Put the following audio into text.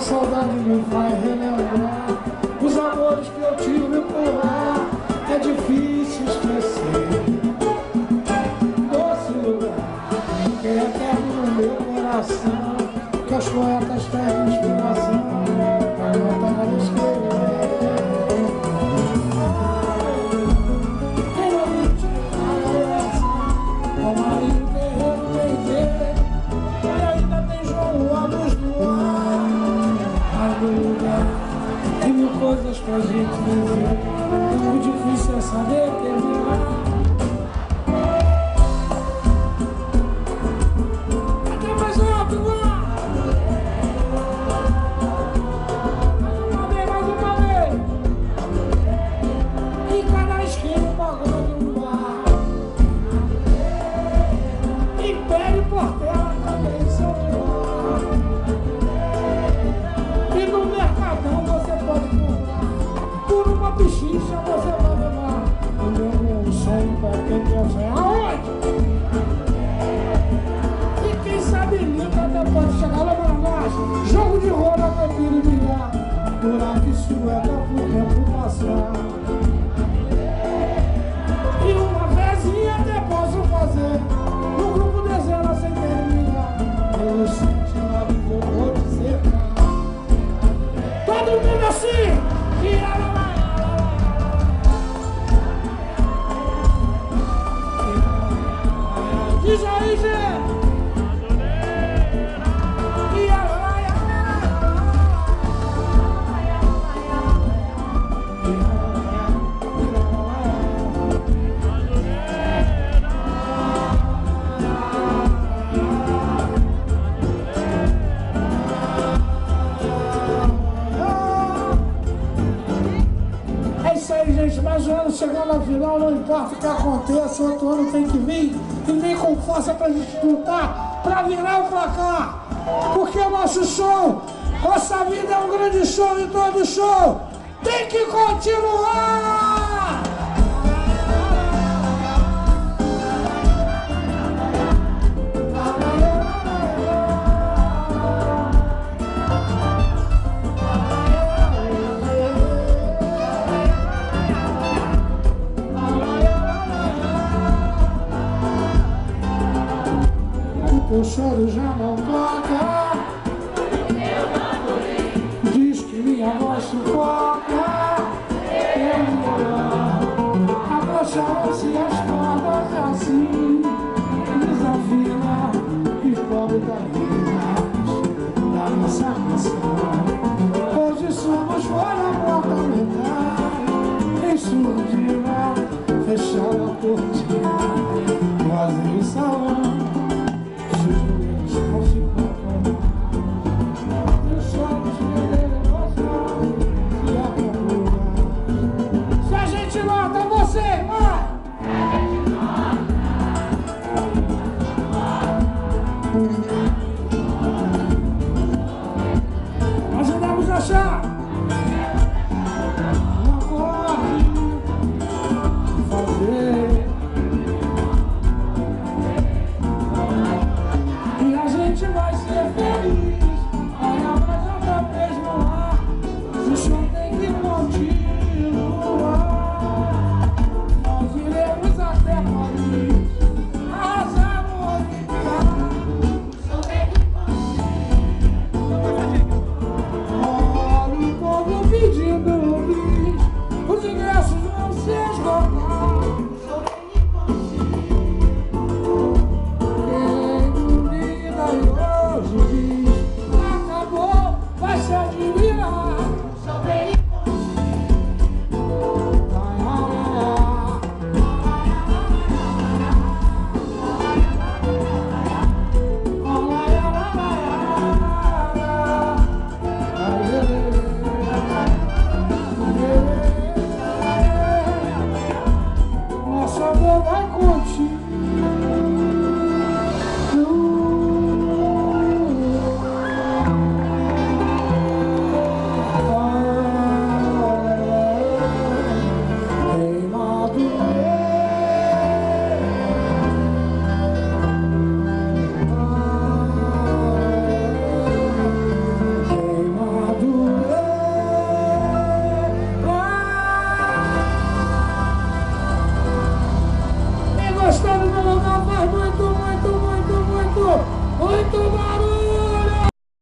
saudade me faz relembrar os amores que eu tive por lá. É difícil esquecer doce lugar que é eterno no meu coração, que os poetas têm inspiração para cantar e escrever. Quem não me tira a oração, o Marinho Guerreiro Leiteiro, e ainda tem João Ramos do ar. Mas no lugar tem mil coisas pra gente viver, o difícil é saber terminar. Pichicha você vai levar o meu sonho pra quem quer sonhar. Aonde? E quem sabe liga até pode chegar. Lembra nós? Jogo de roda, caipira e bilhar. Buraco e sueca pro tempo passar. E uma vezinha até posso fazer no grupo dezena sem terminar. Pelos 109 que eu vou dizer. Todo mundo assim! Vira lá! Diz aí, gente! É isso aí, gente. Mais um ano chegando ao final, não importa o que aconteça, outro ano tem que vir. E vem com força pra gente lutar, pra virar o placar. Porque o nosso show, nossa vida é um grande show e todo show tem que continuar! O choro já não toca, diz que minha voz sufoca. Abaixa-se as cordas assim, desafina e pobre da vida da nossa canção. Hoje somos fora morta metade, em surdina, fechada a cortina, vazio o salão. Se a gente nota, você, vai! Nós andamos a achar. Não pode fazer. E a gente vai ser feliz. Olha, mas outra vez no ar. O show tem que continuar. Nós iremos até Paris, arrasar no Olimpiada. O show tem que continuar. Olha o povo pedindo bis. Os ingressos vão se esgotar. O show tem que continuar. Acabou, vai se admirar. Só bem. Nosso amor vai continuar. Queimado gostando do lugar, faz muito barulho!